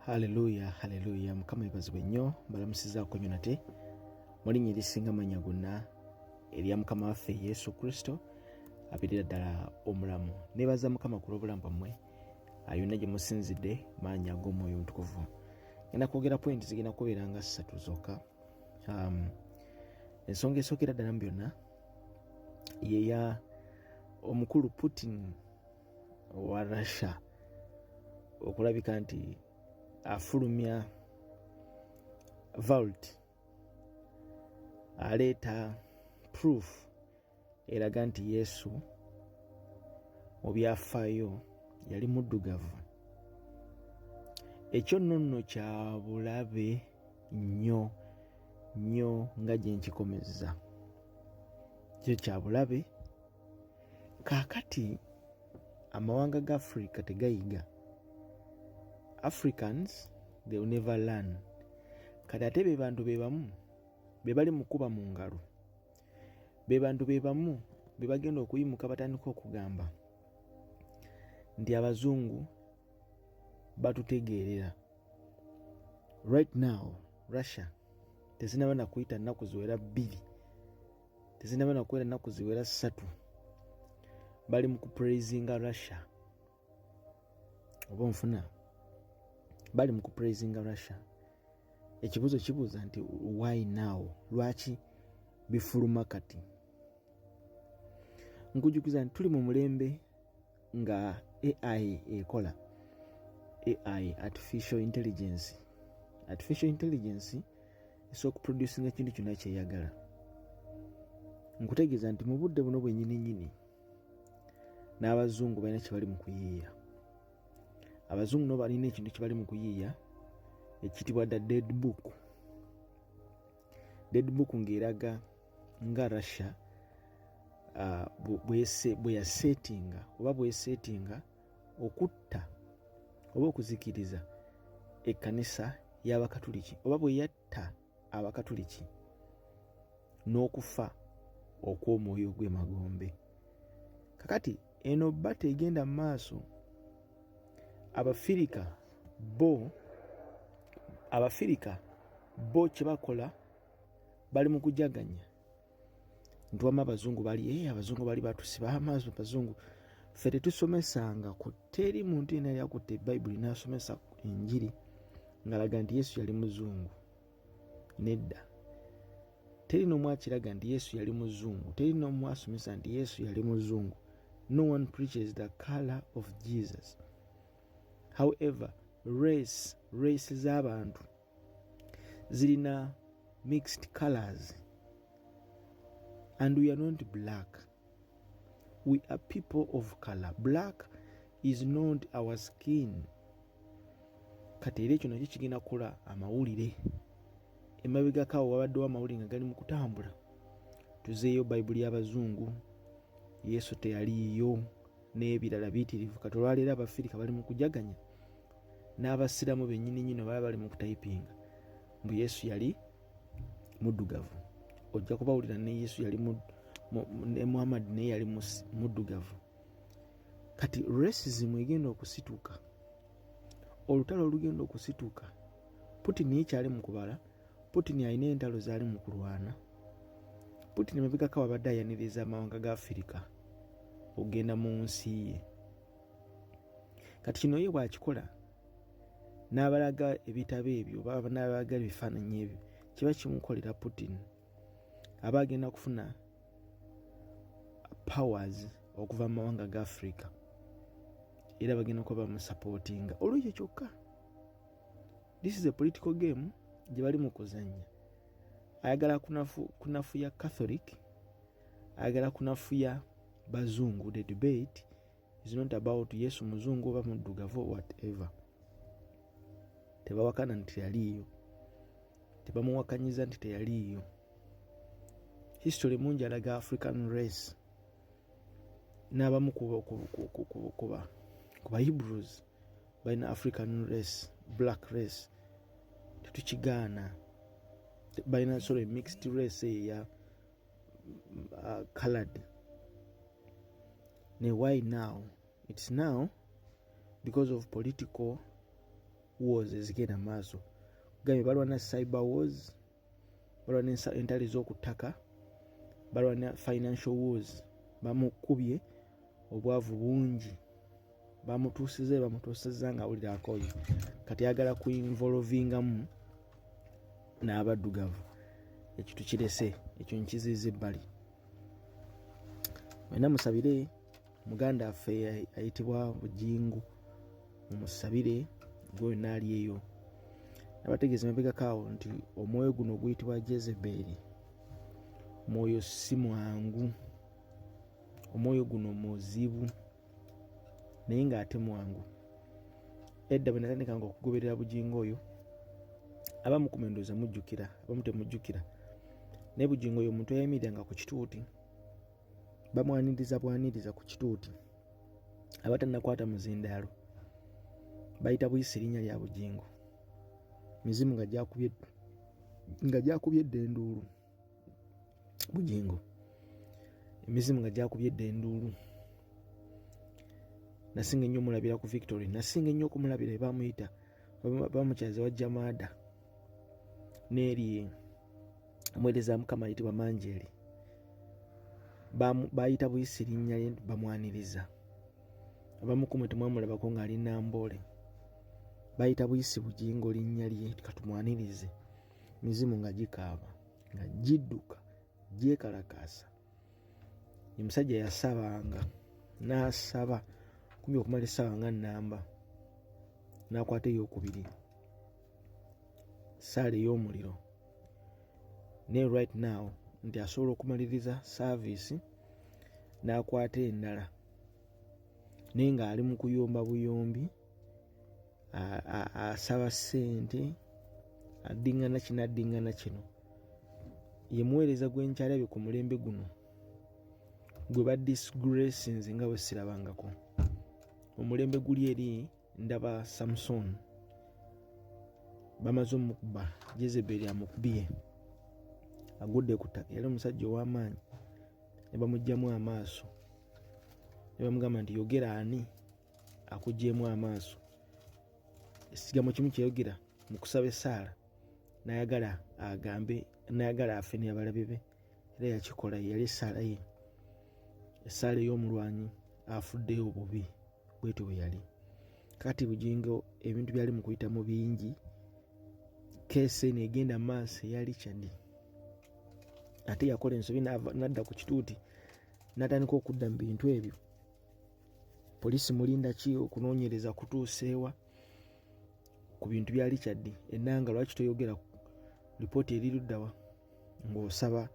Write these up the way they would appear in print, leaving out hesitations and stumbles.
Haleluya mukama ibazibwe nnyo mbalamusizaako nnyo nate mu linnya erisinga mannya gonna erya mukama waffe Yesu Kristo apitirira ddala omulamu. Neebaza mukama ku lw'obulamu bwammwe yonna gye musinzidde maanyi ag'omwoyo omutukuvu. Ngenda kwogera pointi zigenda kubeera nga 3 zokka. Ensonga esookera ddala mu byonna yeya omukulu Putin wa Russia okulabika nti afulumya vault aleeta proof eraga nti Yesu mu byafaayo yali muddugavu. Ekyo nno kya bulabe nnyo nga gye nkikomezza. Kyo kya bulabe. Kaakati amawanga ga Africa tegayiga. Africans, they will never learn. Kati ate be bantu be bamu be bali mu kuba mu ngalo. Be bantu be bamu be bagenda okuyimuka batandika okugamba nti abazungu batutegeerera. Right now, Russia tezinaba na kuyita nnaku ziwera 2, tezinaba na kuwera nnaku ziwera 3 bali mu kupraisinga Russia. Oba nfuna bali mu kupraisinga Russia. Ekibuuzo kibuuza nti why now? Lwaki bifuluma kati? Nkujjukiza nti tuli mu mulembe nga AI ekola. AI, artificial intelligence esobola okuproducinga ekintu kyonna kyeyagala. Nkutegeeza nti mu budde buno bwennyini n'abazungu balina kye bali mu kuyiiya. Abazungu nabo balina ekintu kye bali mu kuyiiya ekitibwa dead book. Dead book ng'eraga nga Russia bweyasetinga okutta oba okuzikiriza ekkanisa y'Abakatuliki, oba bwe yatta Abakatuliki n'okufa okw'omwoyo gw'emagombe. Kakati eno bata egenda mu maaso. Abafirika bo kye bakola bali mu kujaganya nti wama abazungu bali batusiba amaaso. Abazungu ffe tetusomesanga ku teri muntu yenna yali akutte Bayibuli n'asomesa enjiri ng'alaga nti Yesu yali muzungu. Nedda, teri n'omu akiraga nti Yesu yali muzungu, teri n'omu asomesa nti Yesu yali muzungu. No one preaches the color of Jesus. However, race z'abantu zirina mixed colors, and we are not black. We are people of color. Black is not our skin. Kati era ekyo nakyo kigenda kukola amawulire. Emabegakawo wabaddewo amawulire nga gali mu kutambula. Tuzeeyo Bayibuli y'Abazungu, Yesu teyaliyo, n'ebirala biyitirivu. Kati olwaleero Abafirika bali mu kujaganya n'Abasiraamu bennyini bali mu kutayipinga mbu Yesu yali muddugavu. Ojja kubawulira ne Yesu yali ne Muhammad naye yali muddugavu. Kati racism egenda okusituka, olutalo olugenda okusituka. Putin yekyali mu kubala. Putin alina entalo zaali mu kulwana. Putin emabegako abadde ayaniriza amawanga ga Afrika ogenda mu nsi ye. Kati kino ye bw'akikola n'abalaga ebitabo ebyo oba n'abalaga ebifaananyi ebyo kiba kimukolera Putin. Aba agenda kufuna powers okuva mu mawanga ga Afrika era bagenda kuba bamusupportinga olw'ekyo kyokka. This is a political game gye bali mu kuzannya. Ayagala kunafuya Catholic, ayagala kunafuya bazungu. The debate is not about Yesu muzungu oba muddugavu whatever. Tebawakana nti teyaliyo, tebamuwakanyiza nti teyaliyo. History mungi alaga African race n'abamu kuba Hebrews balina African race, black race. Tetukigaana. Balina mixed race eya colored. Ne why now? It's now because of political wars ezigenda maaso. Kugambye balwana cyber wars, balwana entalo ez'okuttaka, balwana financial wars. Bamukubye obwavu bungi, bamutuusiza nga awulira akooye, kati ayagala kuinvolvingamu n'abaddugavu. Ekintu kirese ekyo nkiziiza ebbali. Mwena musabire muganda waffe ayitibwa Bugingo, mumusabire gwe naali eyo. Nabategeeza mabegakaawo nti omwoyo guno guyitibwa Jezeberi, mwoyo si mwangu, omwoyo guno muzibu naye ng'ate mwangu. Edda bwe natandikanga okugoberera Bugingo oyo, abamu ku mendooza mujjukira, abamu temujjukira, naye Bugingo oyo omuntu eyayimiriranga ku kituuti, bamwaniriza ku kituuti, abatannakwata muzindaalo bayita buyisa erinnya lya Bugingo. Mizimu nga gyakubye eddenduulu, Bugingo emizimu nga gyakubye eddenduulu. Nasinga ennyo omulabira ku Victory, nasinga ennyo okumulabira bamuyita bamukyaza wa Jamada n'eri omuweereza Mukama ayitibwa Manjeri, bayita buyisa erinnya lye bamwaniriza. Abamu kumwe temwamulabako ng'ali Namboole, bayita buyisi Bugingo linnya lye katumwanirize. Mizimu nga gikaaba nga gidduka gyekalakaasa. Ye musajja yasabanga n'asaba kumbi okumala essaawa nga nnamba, n'akwata ey'okubiri, saala ey'omuliro. Naye right now nti asobola okumaliriza saaviisi n'akwata endala, naye ng'ali mu kuyomba buyombi, asaba ssente, addiŋŋana kino addiŋŋana kino. Ye muweereza gwe nkyalabye ku mulembe guno gwe ba disgraces nga bwe sirabangako. Omulembe guli eri ndaba Samson bamaze omukuba, Jezeberi amukubye agudde ku ttaka. Yali omusajja ow'amaanyi, ne bamugyamu amaaso, ne bamugamba nti yogera ani akuggyemu amaaso. Ekigambo kimu kyeyogera mu kusaba essaala, n'ayagala agambe, n'ayagala afene abalabe be, era yakikola. Yali essaala ye, essaala ey'omulwanyi afuddeyo obubi, bwetyo bwe yali. Kati Bugingo ebintu byali mu kuyitamu bingi, keesi negenda maaso eya Richard. Ate yakola ensobi n'adda ku kituuti, n'atandika okudda mu bintu ebyo. Poliisi mulinda ki okunoonyereza kutuuseewa ku bintu bya Richard? Ennanga lwaki toyogera lipooti eri luddawa ng'osaba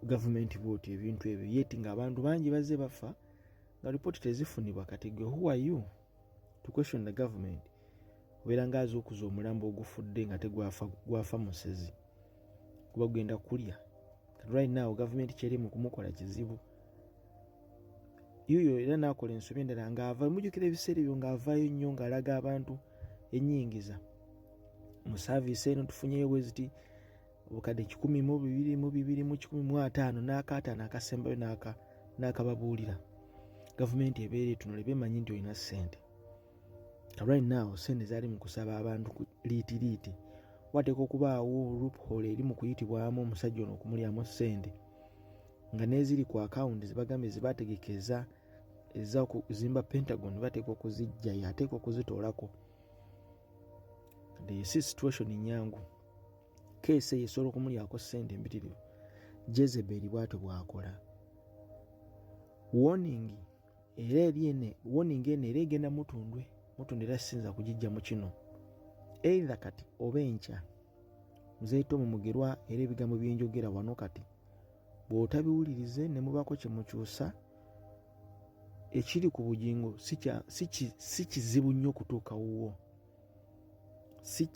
gavumenti bwoti ebintu ebyo, yeti ng'abantu bangi bazze bafa nga lipooti tezifunibwa. Kati gwe who are you to question the government? Obeera ng'aza okuza omulambo ogufudde nga tegwafa musezi, kuba gugenda kulya. Right now gavumenti kyeri mu kumukola kizibu. Yuyo era n'akola ensobi endala ng'ava, mujjukira ebiseera ebyo ng'avaayo nnyo ng'alaga abantu ennyingiza mu saaviisi eno tufunyeyo bweziti obukadde 1,250 n'akaataano akasembayo n'akababuulira. Gavumenti ebeera etunula bemanyi nti olina ssente. Right now ssente zaali mu kusaba abantu liitiriiti. Wateeka okubaawo loophole eri mu kuyitibwamu omusajja ono okumulyamu ssente, nga n'eziri ku akawunti zibagambye zibategekeza eza okuzimba Pentagon bateekwa okuzijjayo, ateekwa okuzitoolako. The situation nyangu, keesi eyo esobola okumulyako ssente mpitirivu. Jezeberi bw'atyo bw'akola. Warning era era egenda Mutundwe era sinza kugijja mu kino. Either kati oba enkya muzeeyita Omugerwa, era ebigambo byenjogera wano kati bw'otabiwulirize ne mubako kye mukyusa, ekiri ku Bugingo si kizibu nnyo kutuuka wuwo. Si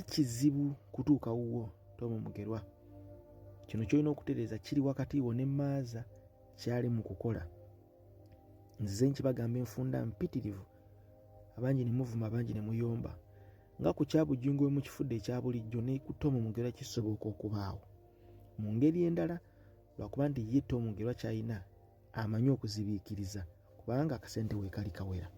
kizibu kutuuka wuwo, Tom Mugerwa. Kino kyolina okutereeza kiri wakati wo ne Maaza kyali mu kukola. Nzize nkibagamba enfunda mpitirivu, abangi ne muvuma, abangi ne muyomba. Nga ku kya Bugingo we mukifudde ekya bulijjo, ne ku Tom Mugerwa kisoboka okubaawo mu ngeri endala, lwakuba nti ye Tom Mugerwa ky'alina amanyi okuzibiikiriza, kubanga akasente we kali kawera.